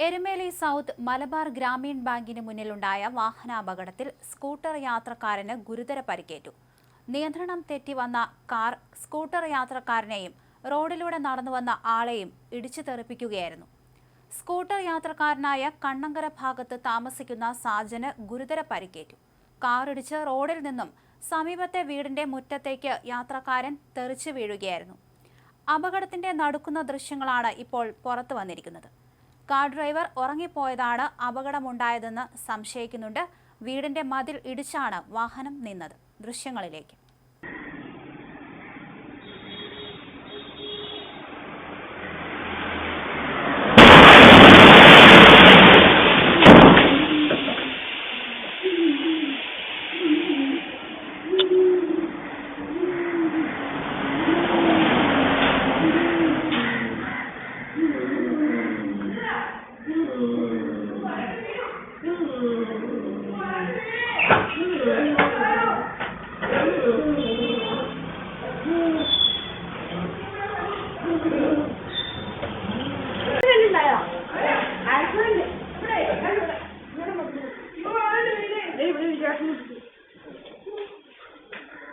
Erumeli south Malabar Gramin ബാങ്കിന് മുന്നിലുണ്ടായ വാഹനാപകടത്തിൽ scooter യാത്രക്കാരന് ഗുരുതര പരിക്കേറ്റു. നിയന്ത്രണം തെറ്റി വന്ന കാർ സ്കൂട്ടർ യാത്രക്കാരനെയും റോഡിലൂടെ നടന്നുവന്ന ആളെയും ഇടിച്ചു തെറിപ്പിക്കുകയായിരുന്നു. സ്കൂട്ടർ യാത്രക്കാരനായ കണ്ണങ്കര ഭാഗത്ത് താമസിക്കുന്ന സാജന് ഗുരുതര പരിക്കേറ്റു. കാറിടിച്ച് റോഡിൽ നിന്നും സമീപത്തെ വീടിന്റെ മുറ്റത്തേക്ക് യാത്രക്കാരൻ തെറിച്ചു വീഴുകയായിരുന്നു. അപകടത്തിന്റെ നടുക്കുന്ന ദൃശ്യങ്ങളാണ് ഇപ്പോൾ പുറത്തു വന്നിരിക്കുന്നത്. കാർ ഡ്രൈവർ ഉറങ്ങിപ്പോയതാണ് അപകടമുണ്ടായതെന്ന് സംശയിക്കുന്നുണ്ട്. വീടിന്റെ മതിൽ ഇടിച്ചാണ് വാഹനം നിന്നത്. ദൃശ്യങ്ങളിലേക്ക്.